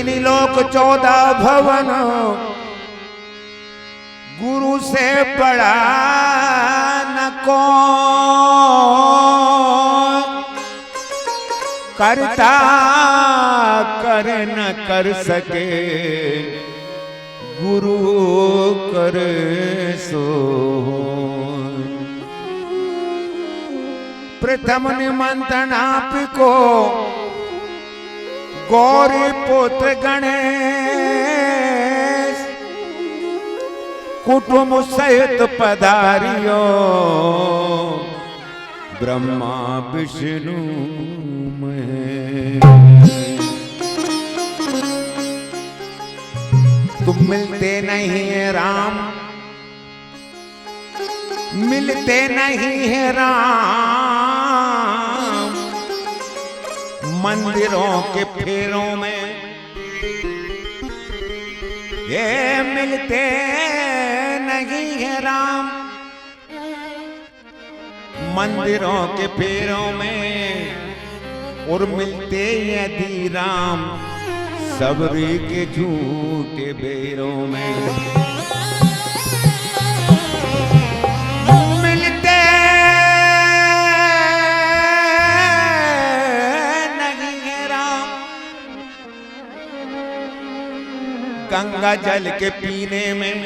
तीन लोक 14 भवन, गुरु से बड़ा न कौन, करता कर न कर सके, गुरु कर सो। प्रथम निमंत्रण आपको गौरी पुत्र गणेश, कुटुंब सहित पधारियो, ब्रह्मा विष्णु महेश। तुम मिलते नहीं है राम, मिलते नहीं है राम, मंदिरों के फेरों में ये मिलते नहीं है राम, मंदिरों के फेरों में, और मिलते यदि राम सबरी के झूठे बेरों में। मिलते नहीं है राम, गंगा जल के पीने में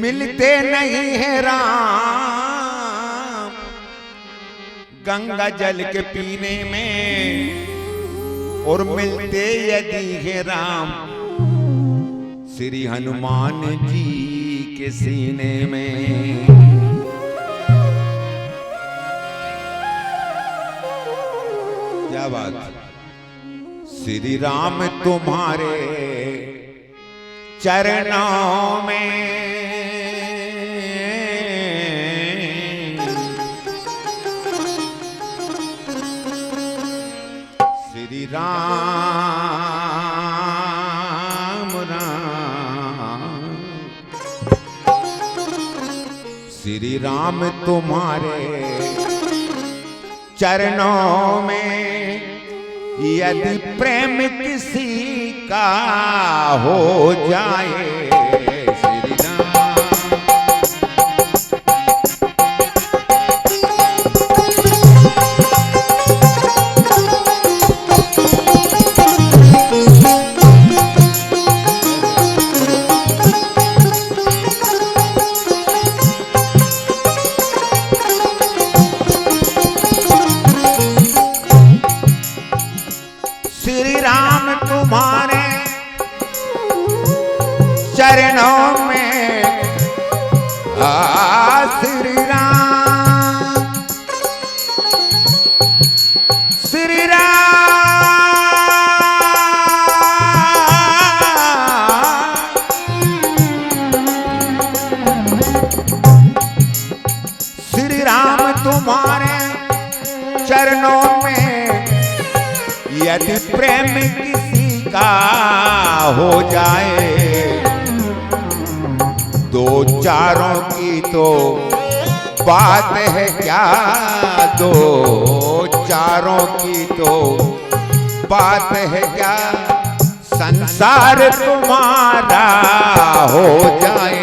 मिलते नहीं है राम, गंगा जल के पीने में, और मिलते यदि है राम श्री हनुमान जी के सीने में। क्या बात। श्री राम तुम्हारे चरणों में, श्री राम राम, श्री राम तुम्हारे चरणों में, यदि प्रेम किसी का हो जाए, श्री राम। श्री राम तुम्हारे चरणों में, श्री राम, श्री राम, श्री राम तुम्हारे चरणों में, यदि प्रेम किसी का हो जाए, दो चारों की तो बात है क्या, दो चारों की तो बात है क्या, संसार तुम्हारा हो जाए।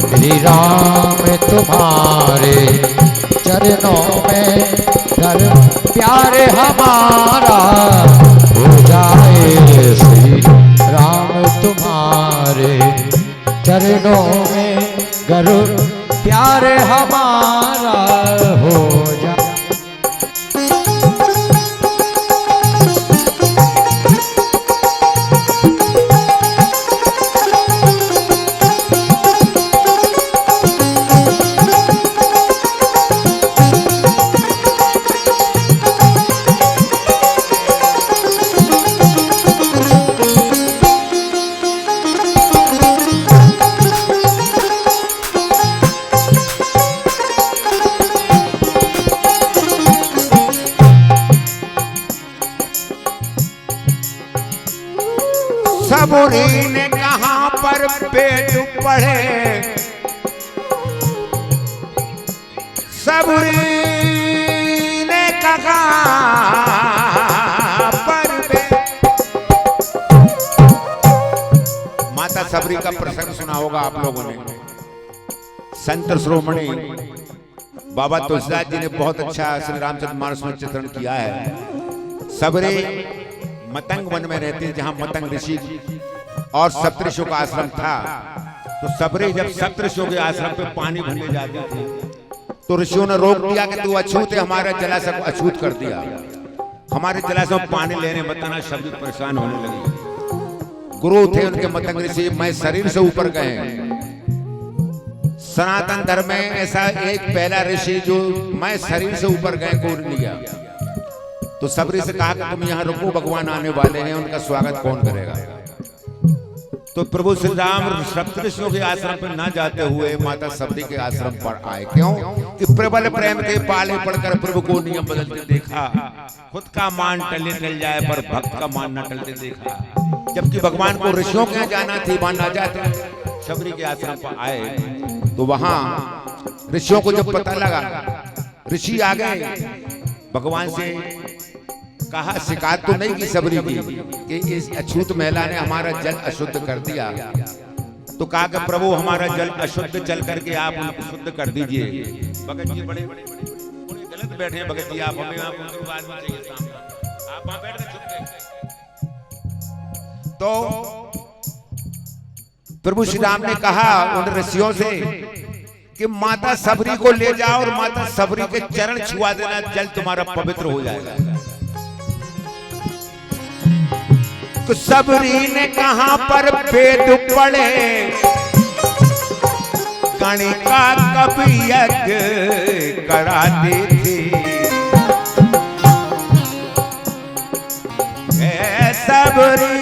श्री राम तुम्हारे चरणों में, धर्म प्यारे हमारा हो जाए, श्री राम तुम्हारे चरणों में, गरुड़ प्यारे हमारा हो जाए। पेट पढ़े, सबरी ने कहा पर माता सबरी का प्रसंग सुना होगा आप लोगों ने। संत श्रोमणी बाबा तुलसीदास जी ने बहुत अच्छा श्री रामचंद्र मानस में चित्रण किया है। सबरी मतंग वन में रहते जहां मतंग ऋषि और सप्तऋषियों का आश्रम था। तो सबरी जब सप्तऋषियों के आश्रम पे पानी भरने जाते थे तो ऋषियों ने रोक दिया कि तू अछूत है, हमारे जलाशय को अछूत कर दिया। हमारे जलाशय में पानी लेने बताना शब्द परेशान होने लगे। गुरु थे उनके मतंग ऋषि, मैं शरीर से ऊपर गए। सनातन धर्म में ऐसा एक पहला ऋषि जो मैं शरीर से ऊपर गए को लिया। तो सबरी से कहा कि तुम यहाँ रुको, भगवान आने वाले हैं, उनका स्वागत कौन करेगा। तो प्रभु श्री राम सप्तऋषियों के आश्रम पर ना जाते हुए माता सबरी के आश्रम पर आए। क्यों कि प्रबल प्रेम के पाले पड़कर प्रभु को नियम बदलते देखा। खुद का मान टले टल जाए पर भक्त का मान न टलते देखा। जबकि भगवान को ऋषियों के यहाँ जाना थी, वहां ना जाते सबरी के आश्रम पर आए। तो वहां ऋषियों को जब पता लगा, ऋषि आ गए, भगवान से कहा शिकायत तो नहीं की सबरी की कि इस अछूत महिला ने हमारा जल अशुद्ध कर दिया। तो कहा कि प्रभु हमारा जल अशुद्ध चल करके आप उनको शुद्ध कर दीजिए। भगत जी बड़े गलत बैठे हैं। भगत जी आप हमें चाहिए सामने, आप वहां बैठ के चुप। तो प्रभु श्री राम ने कहा उन ऋषियों से कि माता सबरी को ले जाओ और माता सबरी के चरण छुआ देना, जल तुम्हारा पवित्र हो जाएगा। सबरी ने कहां पर वेद पढ़े, गणिका कवि यज्ञ कराते थे। सबरी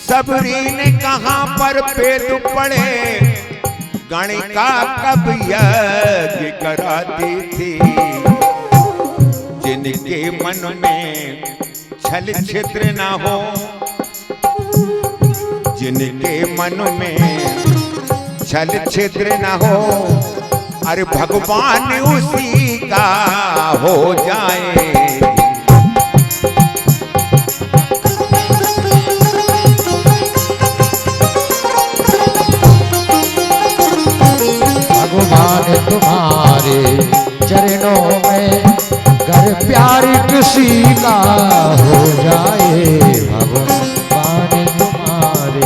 सबरी ने कहां पर वेद पढ़े, गणिका कवि यज्ञ कराती थी। जिनके मन में छल छिद्र ना हो, जिनके मन में छल छिद्र ना हो, अरे भगवान उसी का हो जाए। भगवान तुम्हारे चरणों में घर प्यार किसी का हो जाए। भगवान तुम्हारे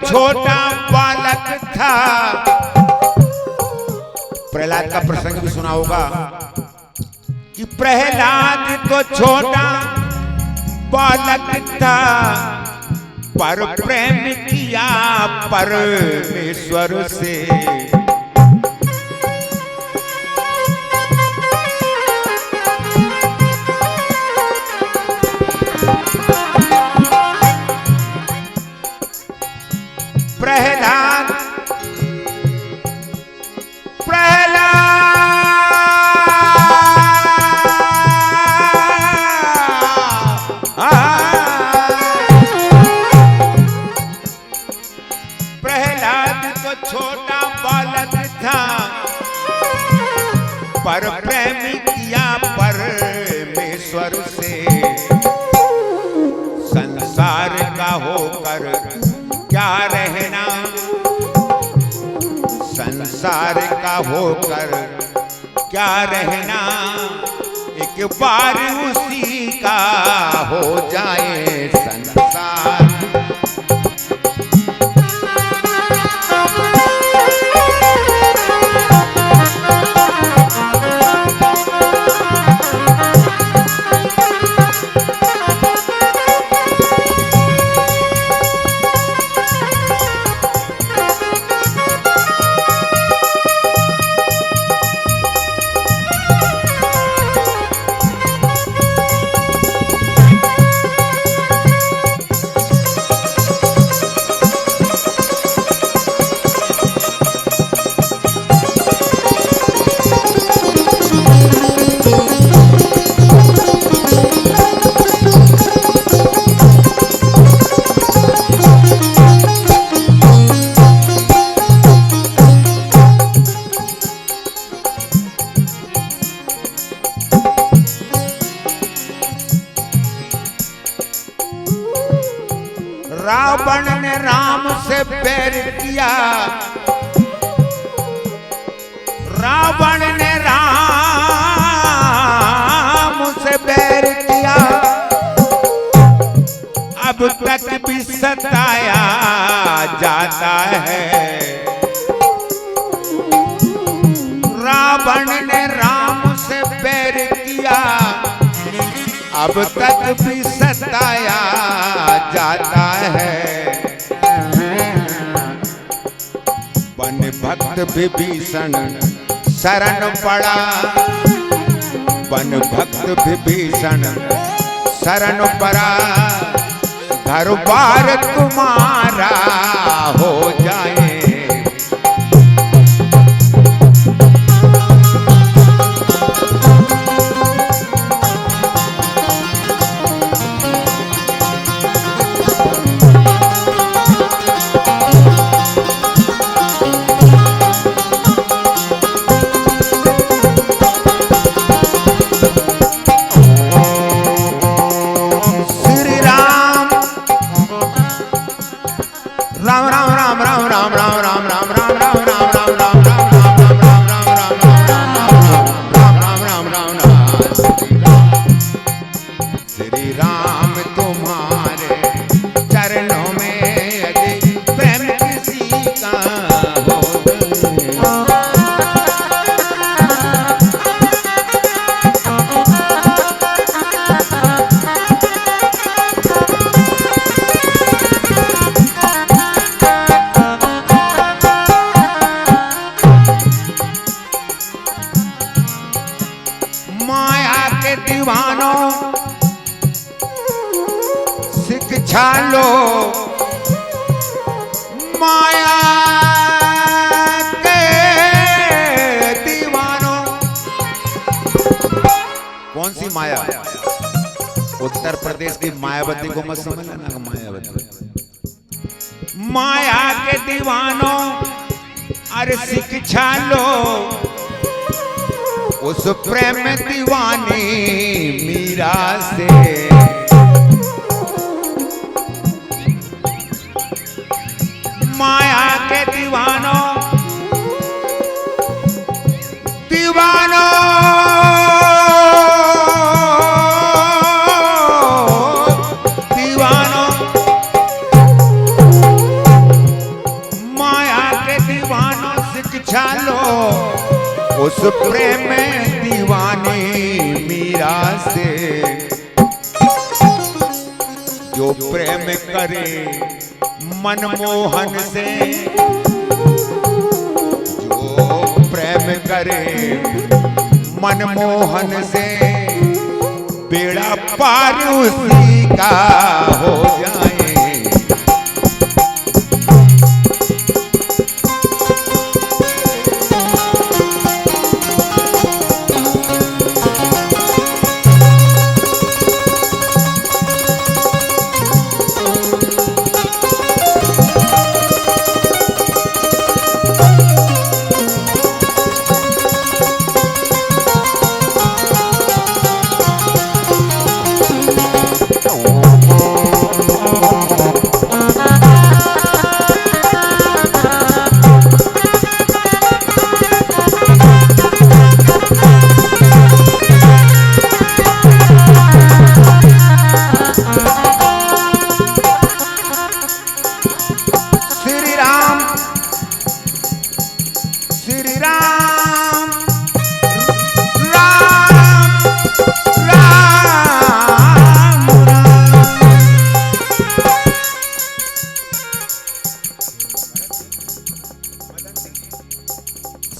छोटा बालक था। प्रहलाद का प्रसंग भी सुना होगा कि प्रहलाद तो छोटा बालक था, पर प्रेम किया परमेश्वर से। प्रहलाद तो छोटा बालक था, पर प्रेम किया परमेश्वर से। संसार का होकर क्या रहना, संसार का होकर क्या रहना, एक बार उसी का हो जाए संसार। रावण ने राम से बैर किया, रावण ने राम से बैर किया, अब तक भी सताया जाता है। रावण ने राम से बैर किया, अब तक भी सताया जाता है। वन भक्त विभीषण शरण पड़ा, वन भक्त विभीषण शरण पड़ा, घर बार तुम्हारा हो जाए। राम राम राम राम राम राम राम राम राम राम राम राम राम श्री राम तुम्हारे चरणों में यदि प्रेम किसी का हो। माया के दीवानों शिक्षा लो, माया के दीवानों। कौन सी माया? उत्तर प्रदेश की मायावती को मत समझ लेना, मायावती। माया के दीवानों अरे शिक्षा लो, उस प्रेम दीवानी मीरा से। माया के दीवानों, दीवानों दीवानों, माया के दीवानों शिक्षा लो, उस प्रेम दीवानी मीरा से। जो प्रेम करे मनमोहन से, जो प्रेम करे मनमोहन से, बेड़ा पार उसी का हो जाए।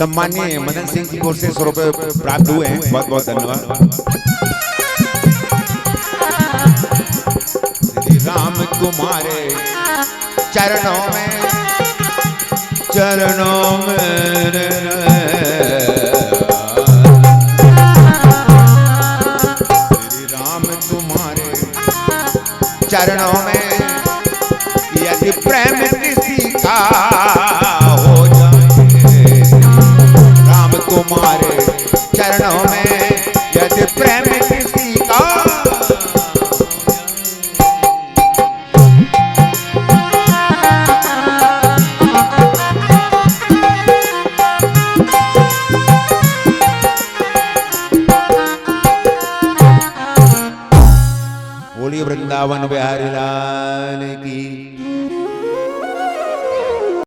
सम्मानीय मदन सिंह जी को से 100 रुपए प्राप्त हुए हैं, बहुत बहुत धन्यवाद। श्री राम तुम्हारे चरणों में श्री राम तुम्हारे चरणों में यदि प्रेम किसी का हो जाए, राम तुम्हारे चरणों में यदि प्रेम किसी का बोलिए वृंदावन बिहारी लाल की।